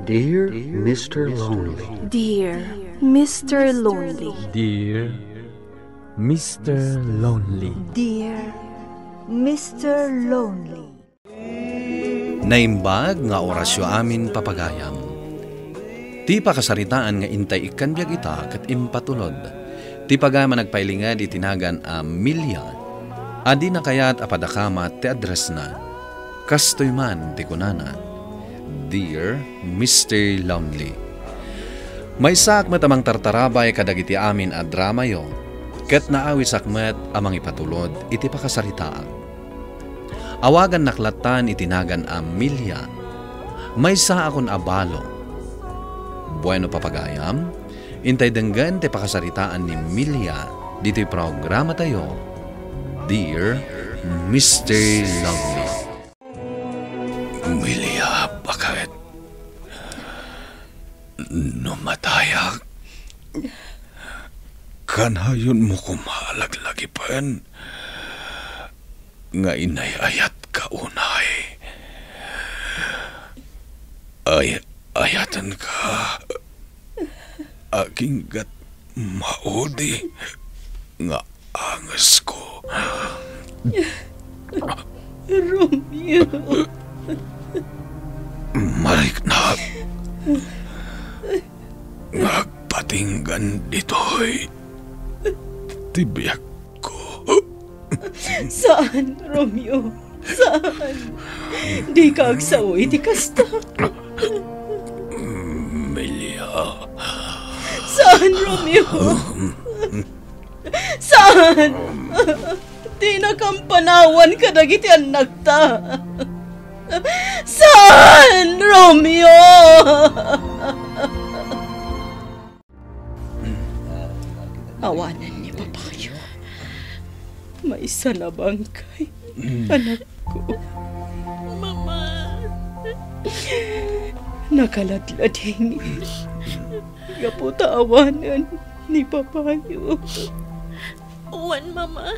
Dear Mr. Lonely. Dear Mr. Lonely. Dear Mr. Lonely. Dear Mr. Lonely. Naimbag nga orasyo amin papagayam. Ti pakasaritaan nga intay ikan biag ita kat impatulod. Ti pagama nagpailingad itinagan a milya. Adi na kayat apadakamat ti address na. Kastoy man ti kunana. Dear Mr. Lonely. May sakmet amang tartarabay kadagiti amin a drama yo. Ket naawi sakmet amang ipatulod iti pakasaritaan. Awagan naklatan itinagan a milya. May sa akon abalo. Bueno papagayam, intay denggan ti pakasaritaan ni Milya dito'y programa tayo. Dear Mr. Lonely. Milya, bakit? Numatayak. Kanayon mo kumalaglagipan. Nga inay ayat ka unay. Ayatan ka. Aking gat maudi. Nga angas ko. Romeo. Malik na. Nagpatinggan dito'y tibyak ko. Saan, Romeo? Saan? Di ka agsawi, di kasta. Milya. Saan, Romeo? Saan? Di nakampanawan ka dagiti anak ta. Saan, Romeo? Awanan ni Papayo. May isa na bangkay, anak ko. Mama. Nakaladlading. Gaputa awanan ni Papayo. Uwan, Mama.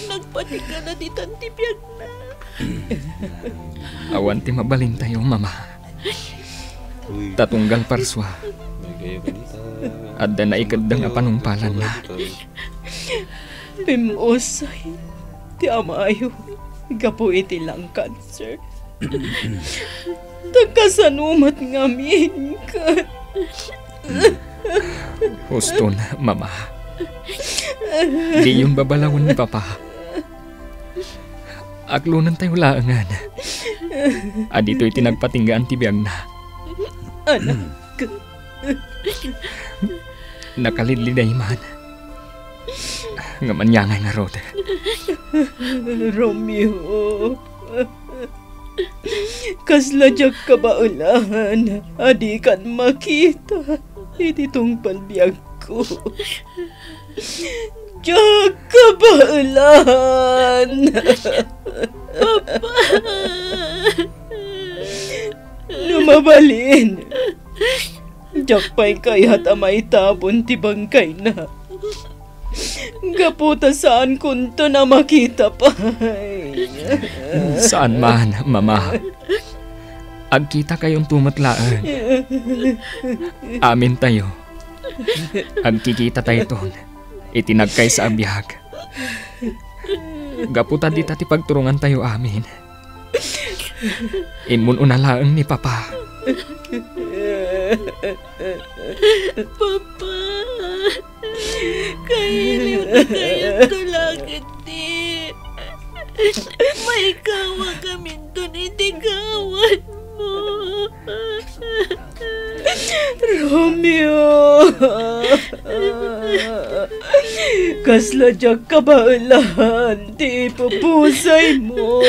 Nagpati ka na di tantibiyag na. Awan ti mabalin tayo, Mama. Tatunggal parswa. Adda na ikadang apanumpalan na. Pimosay, ti amayo, gapo iti lang cancer. Tagkasanumat nga minkat. Gusto na, Mama. Di yung babalawon ni Papa. Aglunan tayo laangan. Adito'y tinagpatinggaan ti biyag na. Anak. Nakalidliday man. Nga manyangay nga rod. Romeo. Kasladyak ka ba ulahan? Adi kan makita. Iti tong palbiyag ko. Diyak ka ba ulahan? Papa. Lumabalin. Diyak pa'y kaya't amay tabon ti bangkay na. Gaputa saan kunto na makita pa. Saan man, Mama? Agkita kayong tumatlaan. Amin tayo. Agkikita tayo ton. Itinagkay sa abiyag. Gaputa di tati pagturungan tayo amin. Inmun unalaang ni Papa. Papa. Kailiw na kayo tulakit di. May kawa kami doon, hindi kawan mo. Romeo. Kasladyak ka ba ulahan? Di pupusay mo.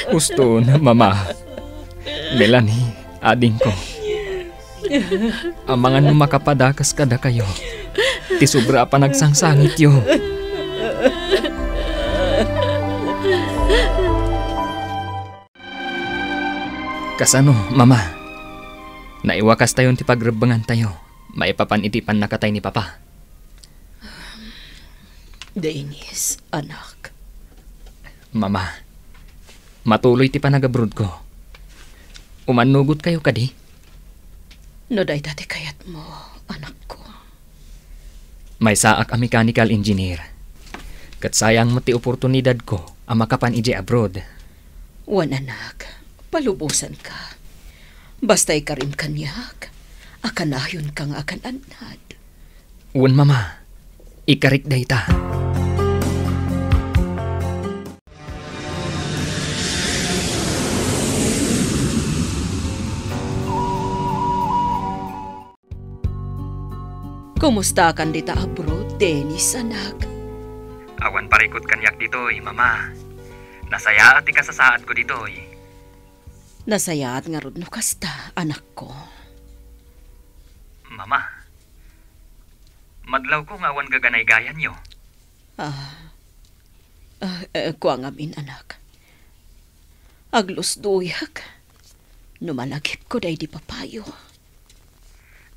Gusto na, Mama. Melanie, ading ko. Ang mga numakapadakas kada kayo. Ti sobra pa nagsangsangit yo. Kasano, Mama? Naiwakas tayo ti pagrebangan tayo. Maipapanitipan na katay ni Papa. Dennis, anak. Mama, matuloy ti panagabrod ko. Umanugot kayo kadi? No day dati kayat mo, anak ko. May saak a mechanical engineer. Kat sayang mati oportunidad ko ang makapan ije abroad. Wan anak, palubusan ka. Basta'y karim kanyak, akanayon kang akan anad. Uwan mama, ikarik day ta. Kumusta kan dita abroad, Dennis, anak? Awan parikot kanyak ditoy, mama. Nasaya at ikasasaad ko ditoy. Nasayaat nga rod no kasta, anak ko. Mama, madlaw ko nga awan gaganay-gayan nyo. Kuha nga min, anak. Aglos duyak. Numalagip ko day di papayo.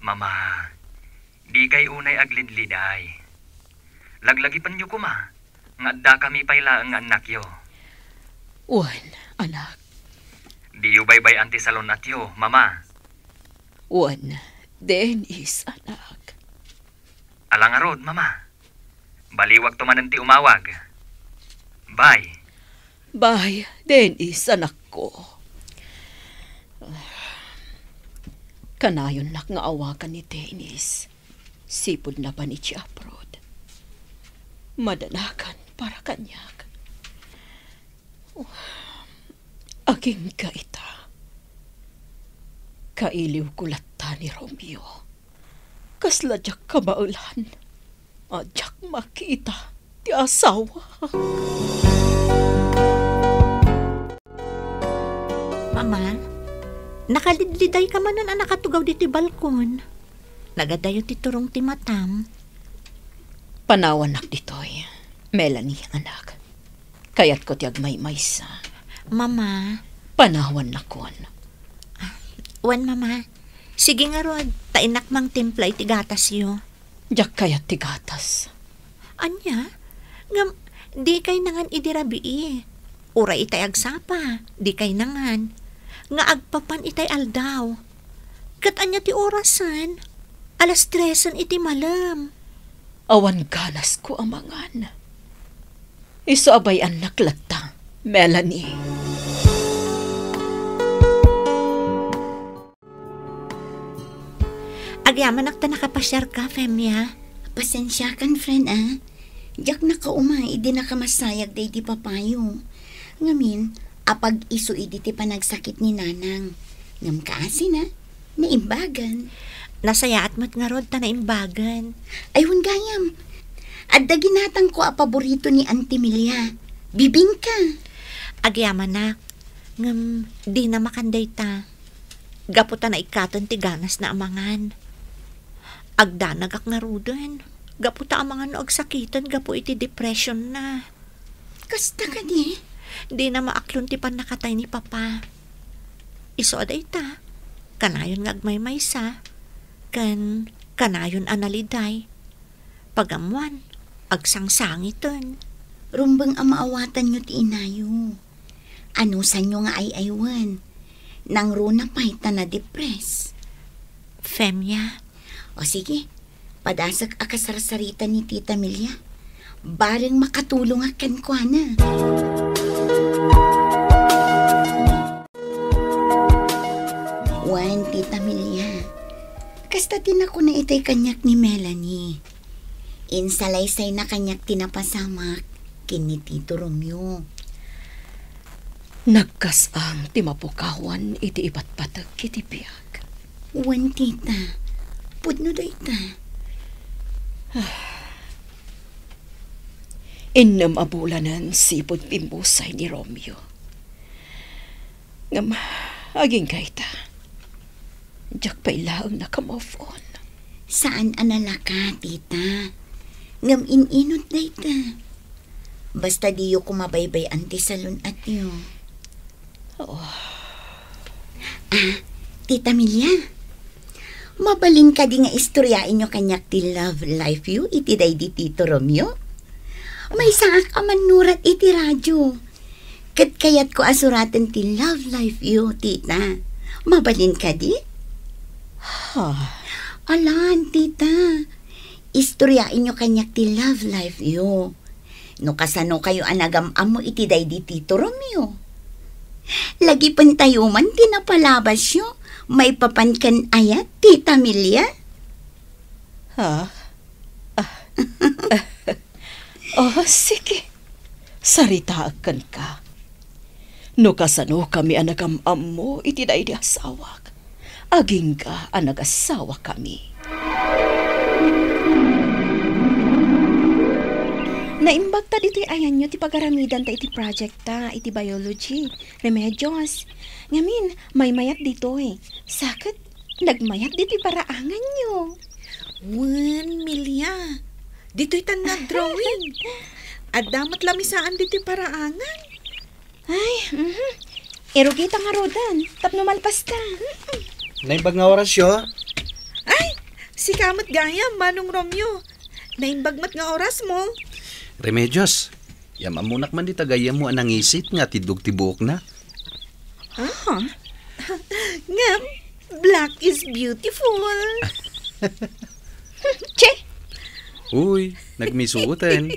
Mama, di kay unay aglinliday. Laglagipan nyo ko, ma. Nga da kami payla ang anak yo. Uwan, anak. Di yu baybay anti salon at yo, mama. Uwan, Dennis, anak. Alang arod, mama. Baliwag tumananti umawag. Bye. Bye, Dennis, anak ko. Kanayon nak nga awakan ni Dennis. Sipod na pa ni abroad. Madanakan para kanyak. Aging kaita. Kailiw kulata ni Romeo. Kasladyak kabaulan. Adyak makita ti asawa. Mama, nakalidliday ka man na nakatugaw diti balkon. Nagadayo ti turong ti matam. Panawanak ditoy, Melanie, anak. Kayat ko ti agmay-maysa. Mama. Panawan na kon. Wan, mama. Sige nga rod, tainak mang timplay ti gatas yo. Diyak kayat ti gatas. Anya? Ngam, di kay nangan idirabi Uray itay agsapa, di kay nangan. Nga agpapan itay aldaw. Kat anya ti orasan, 3:00 iti malam. Awan ganas ko amangan. Iso abay anak lata, Melanie. Agyaman nakta nakapasyar ka, Femya. Pasensya kan, friend, Diyak nakaumay, di nakamasayag day di papayo. Ngamin, apag iso idi ti panagsakit ni nanang. Ngam kaasin, naimbagan. Nasayaat mo't nga rod ta naimbagan. Ayun gayam. At daginatang ko a paborito ni Auntie Milia. Bibingka. Agyaman nak. Ngam, di na makanday ta. Gaputa na ikaton ti ganas na amangan. Agdanagak nga rudan. Gaputa amangan no agsakitan gapu iti depression na. Kasta ka di? Di na maaklon ti pan nakatay ni Papa. Iso aday ta. Kanayon nga agmay-maysa. Kanayon analiday. Pagamuan, agsangsangiton. Rumbang amaawatan nyo ti inayo. Ano sa nyo nga ay-aywan? Nang runa pa'y na depres. Femya. O sige, padasak akasarsarita ni Tita Milia. Bareng makatulong akan ko na. Wan, Tita Milia. Kasta tinako na itay kanyak ni Melanie. Insalaysay na kanyak tinapasamak kini Tito Romeo. Nagkasang timapukawan iti ipatpatag kiti piyak. Wan, tita. Pudno da ita. Innam abulanan sipod pimbusay ni Romeo. Ngam, aging kaita. Diyak pa'y laang nakamove on. Saan analaka, tita? Ngam ininot da ita. Basta diyo kumabaybay anti salon at yo. Oh. Tita Milia, mabalin ka di nga istoryain nyo kanyak ti love life you iti day di Tito Romeo. May saak amanurat iti radyo. Kat kayat ko asuratan ti love life you, tita. Mabalin ka di? Ha? Alan, tita. Istoryain nyo kanyak ti love life yo. No kasano kayo anagam-am mo iti day di Tito Romeo. Lagi tayo man tinapalabas yo. May papankan ayat, Tita Milya. Ha? Oh, sige. Saritaakan ka. No kasano kami anagam-am mo iti day di asawak. Aging ka anag-asawa kami. Naimbag ta dito'y ayan nyo ti pagaramidan ta iti project ta, iti biology, remedios. Ngamin, may mayat dito eh. Sakit, nagmayat dito'y paraangan nyo. Milya. Dito'y tan nag-drawing. At damat lamisaan dito'y paraangan. Ay, erugita nga rodan, tapno malpas ta. Naimbag nga oras yo. Ay, si Kamot Gayam, Manong Romeo. Naimbagmat nga oras mo. Remedios, yamamunak man di tagayam mo anang isit nga tidog tibok na. Ngam, black is beautiful. Che! Uy, nagmisuoten.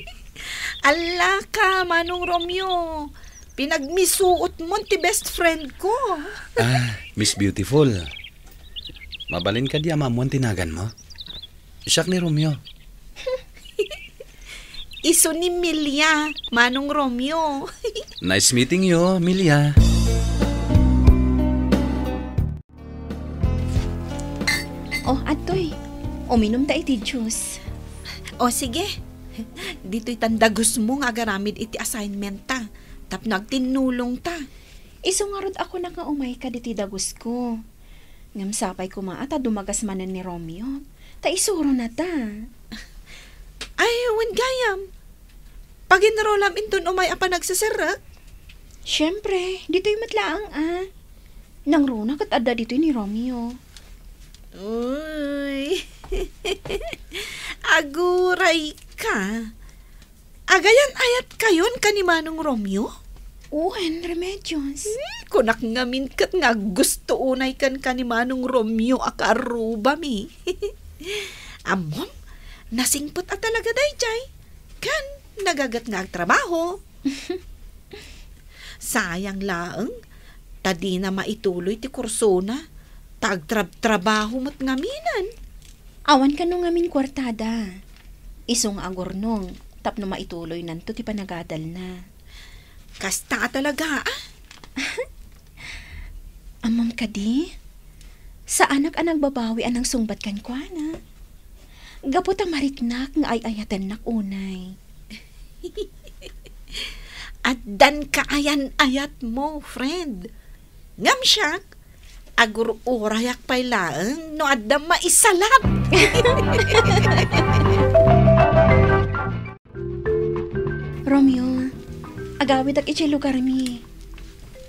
Ala ka, Manong Romeo. Pinagmisuot mo ti best friend ko. Miss Beautiful. Mabalin ka di amamuan tinagan mo. Siyak ni Romeo. Iso ni Milya, Manong Romeo. Nice meeting you, Milya. Oh, atoy, uminom ta iti juice. O sige, dito'y tandagos mo nga garamid iti assignment ta. Tap nagtinulong ta. Iso nga rod ako nakaumay ka diti dagos ko. Ngam sapay ko maata dumagas manen ni Romeo. Ta isuro na ta. Ay, wan gayam. Pag inrolam intun umay apa nagsasarak? Siyempre, dito'y matlaang Nang runa kat adda dito'y ni Romeo. Uy. Aguray ka. Agayan ayat kayon ka ni Manong Romeo? Uwan, remedios. Kunak ngamin kat nga gusto unay kan ka ni Manong Romeo akaruba mi. Amom, nasingpot at talaga day jay. Kan, nagagat nga agtrabaho. Sayang laeng, tadi na maituloy ti kurso na. Tagtrabaho mat ngaminan. Awan ka nung ngamin kwartada. Isong agornong, tapno maituloy nanto ti panagadal na. Kasta talaga, Amam ka di? Sa anak anang babawi anang sungbat kan kwa na. Gapot ang mariknak nga ay ayatan nak unay. At dan kaayan ayat mo, friend. Ngam siyak, agur urayak pay laeng no adda maisalat. Romeo, agawid ak iti lugar mi.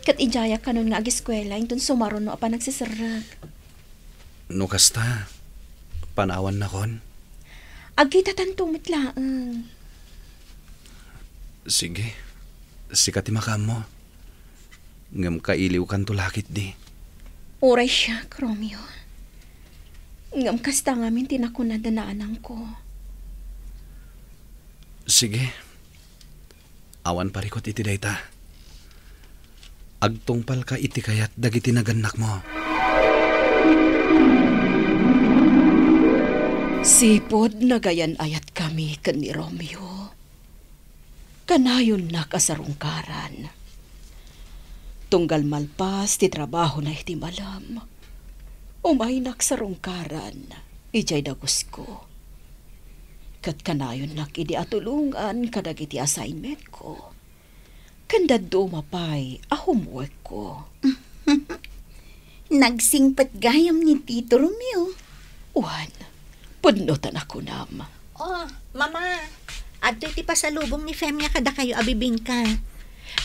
Kat ijayak kanon nga ag-eskwela intun sumaron no apa nagsisirag. No kasta, panawan na kon. Agkita tantumit laeng. Sige, sikati makam mo. Ngam kailiw kan tulakit di. Uray siya, Romeo. Ngam kasta ngamin tinakunadanaanang ko. Sige, awan parikot iti dayta. Agtungpal ka iti kayat dagiti naganak mo. Sipod nagayan ayat kami kan ni Romeo. Kanayon na kasarungkaran. Tunggal malpas ti trabaho na iti malam. Umaynak sa rungkaran, ijay dagos ko. Kat kanayon nak idi atulungan kadag iti assignment ko. Kanda dumapay a homework ko. Nagsingpat gayam ni Tito Romeo. Uwan, pudnotan ako nam. Oh, mama. Adto iti pasalubong ni Femia kada kayo abibing ka.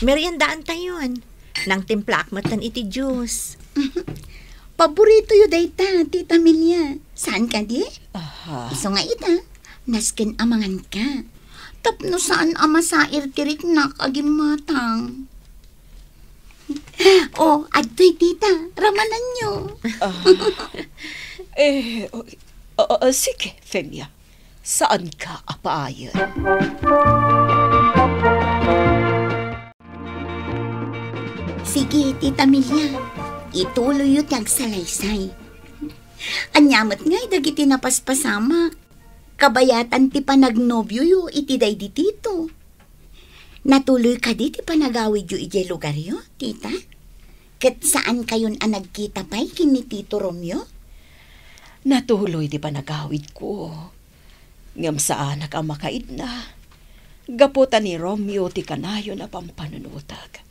Meriendaan tayon. Nang timplak matan iti juice. Paborito yu dayta, Tita Milya. Saan ka di? Aha. Iso nga ita, nasken amangan ka. Tapno saan ama sair tirik nak agim matang. O, adtoy tita, ramanan nyo. Sige, Femia. Saan ka apaayon? Sige, Tita Milya. Ituloy yung tagsalaysay. Anyamat nga'y dagiti napaspasama. Kabayatan ti panagnobyo yu iti day di tito. Natuloy ka di ti panagawid yu iti lugar yu, tita? Ket saan kayon ang nagkita pa'y kini Tito Romeo? Natuloy di panagawid ko. Ngam saan nakamakaid na. Gaputan ni Romeo ti kanayo na pampanunutag.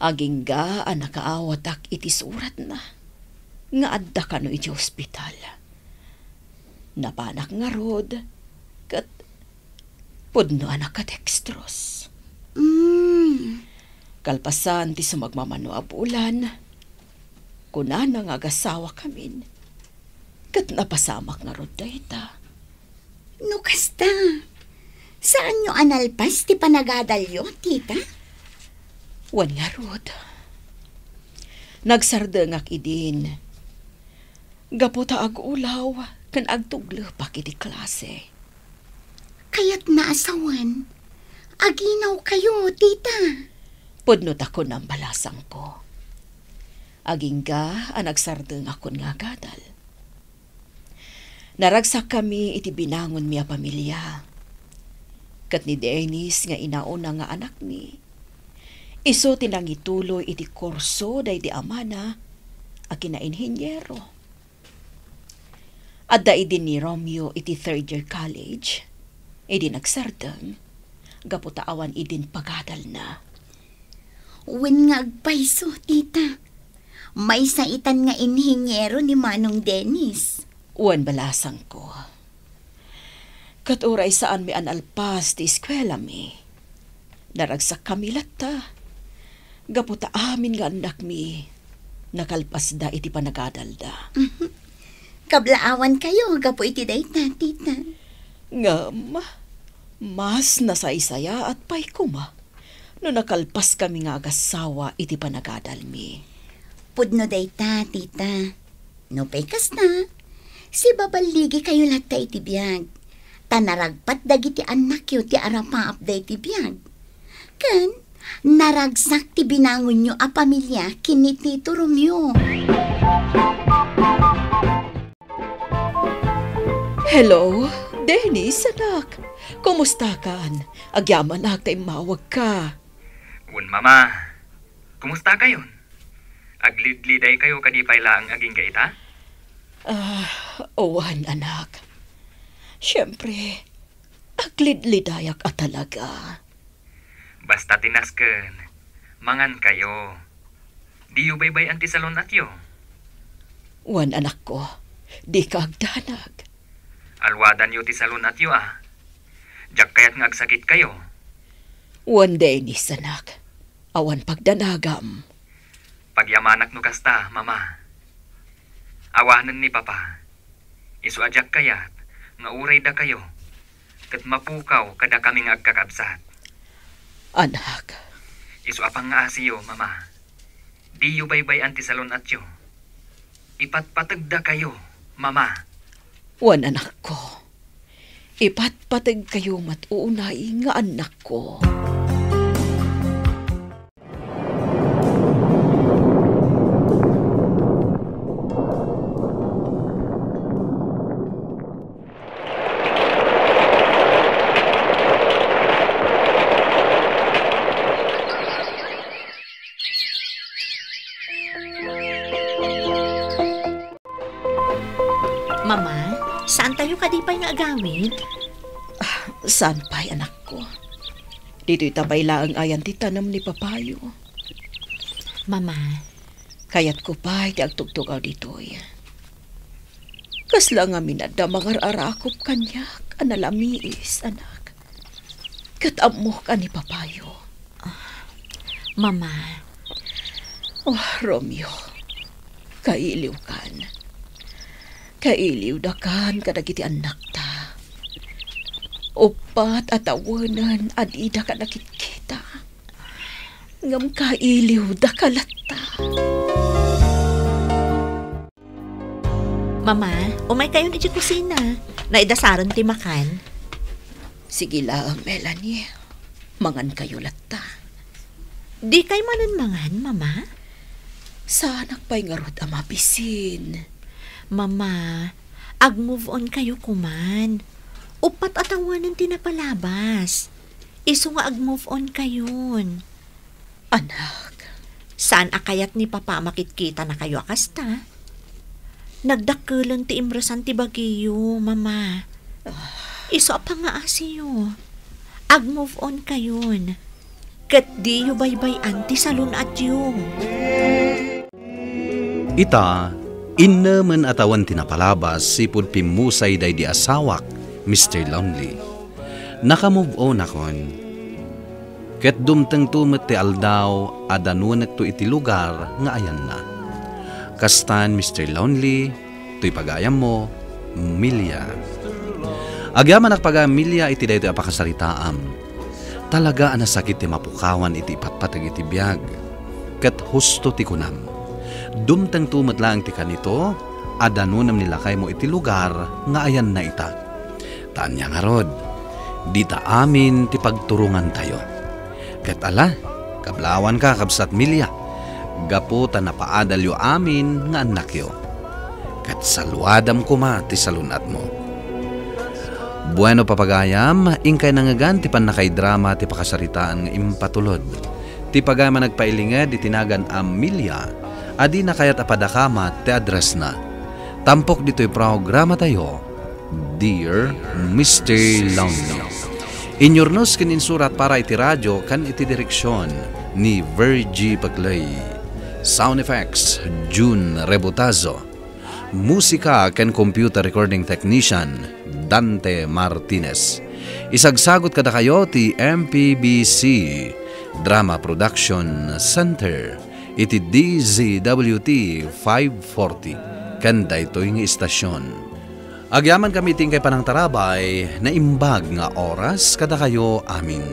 Aging ang nakaawatak iti surat na. Nga adda ka no iti ospital. Napanak nga rod. Kat pudno anak ka dextrose. Kalpasan ti sumagmamano a bulan. Kuna na nga agasawa kamin. Kat napasamak nga rod dayta. No kasta. Saan nyo analpas ti panagadalyo, tita? Wan nga rod. Nagsardengak idin. Gaputa ag ulaw, kan agtuglo pa kiti klase. Kaya't naasawan. Aginaw kayo, tita. Pudnot ako ng balasang ko. Aging ka, nagsardeng akon nga gadal. Naragsak kami iti binangon miya pamilya. Kat ni Dennis nga inauna nga anak ni. Iso tinang ituloy iti kurso day di amana a kinainhinyero. Adda idin ni Romeo iti third year college. Idi nagsardeng. Gaputaawan idin pagadal na. Wen nga agpaiso, tita. May saitan nga inhinyero ni Manong Dennis. Wan balasang ko. Kat oray saan mi analpas ti eskwela mi. Naragsak kami lata. Gaputa amin nga anak mi. Nakalpas da iti panagadalda. Kablaawan kayo, gapo iti dayta, tita. Ngam, mas nasaysaya at pay kuma. No nakalpas kami nga agasawa iti panagadal mi. Pudno dayta, tita. No pekas na. Si babaligi kayo lata iti biyag. Tanaragpat dagiti anak yu ti arapa update ti biyag. Kan, naragsak ti binangon nyo a pamilya kini Tito Romeo. Hello, Dennis, anak. Kumusta kan? Agyaman na tayo mawag ka. Mama. Kumusta kayon? Aglidliday kayo kadipay lang aging kaita? Owan, anak. Siyempre, aglidlidayak at talaga. Basta tinasken, mangan kayo. Di yu baybay anti salon at yo. Wan, anak ko, di ka agdanag. Alwadan yu ti salon at yo Jak kayat nga agsakit kayo. Wan, Dennis, anak. Awan pagdanagam. Pagyamanak no kasta, mama. Awanan ni papa. Isu ajak kayat, nga uray da kayo. Kat mapukaw kada kaming agkakabsat. Anak. Isu apang nga asiyo, mama. Di yu baybay anti salon at yo. Ipatpatagda kayo, mama. Wan, anak ko. Ipatpatag kayo matuunay nga anak ko. Mama, saan tayo kadipay nga agawid? Saan pa'y anak ko? Dito'y tabay laang ayan ti tanam ni papayo. Mama. Kayat ko pa'y ti agtugtugaw dito'y. Kasla nga minada mangar-arakop kanyak, analamiis, anak. Katamo ka ni papayo. Mama. Oh, Romeo. Kailiw kan. Kailiw da kan kadagiti anak ta. Upat at awanan adida ka nakikita. Ngam kailiw da kalata. Mama, umay kayo ni di kusina. Naidasaran ti makan. Sige lang, Melanie. Mangan kayo lata. Di kay mangan, Mama? Sanak pa'y ngarod ang mabisin. Mama, ag-move on kayo kuman. Upat atawanan tinapalabas. Iso nga ag-move on kayon. Anak. Saan akayat ni Papa makitkita na kayo akasta? Nagdakulan ti imresan ti bagiyo, Mama. Iso pa nga asiyo. Ag-move on kayon. Kat di yu baybay-an ti salon at yu. Ita, inaman atawan tinapalabas sipud pimusay day di asawak, Mr. Lonely. Naka-move on akon. Ket dumteng tumet ti aldaw, adanuanak to iti lugar nga ayan na. Kastan, Mr. Lonely, to'y pagayam mo, Milya. Agyaman ak pagamilya iti dayto apakasaritaam. Talaga anasakit ti mapukawan iti ipatpatag iti biyag. Ket husto ti kunam. Dumteng tumet lang ti kanito, adanunam nilakay mo iti lugar nga ayan na ita. Tanya nga rod, dita amin ti pagturungan tayo. Ket ala, kablawan ka kabsat Milya. Gaputa na paadalyo amin nga anak yo. Ket saluadam kuma ti salunat mo. Bueno papagayam, ingkay nangagan ti panakay drama ti pakasaritaan nga impatulod. Ti pagayam nagpailinged di tinagan Milya, adi na kayat apadakama ti address na. Tampok dito'y programa tayo, Dear Mr. Lonely. Inyornos kininsurat para iti radyo kan iti direksyon ni Virgie Paglay. Sound effects, June Rebotazo. Musika kan computer recording technician, Dante Martinez. Isagsagot kada kayo ti MPBC Drama Production Center. Iti DZWT 540. Kanda ito yung istasyon. Agyaman kami tingkay panang tarabay na imbag nga oras kada kayo amin.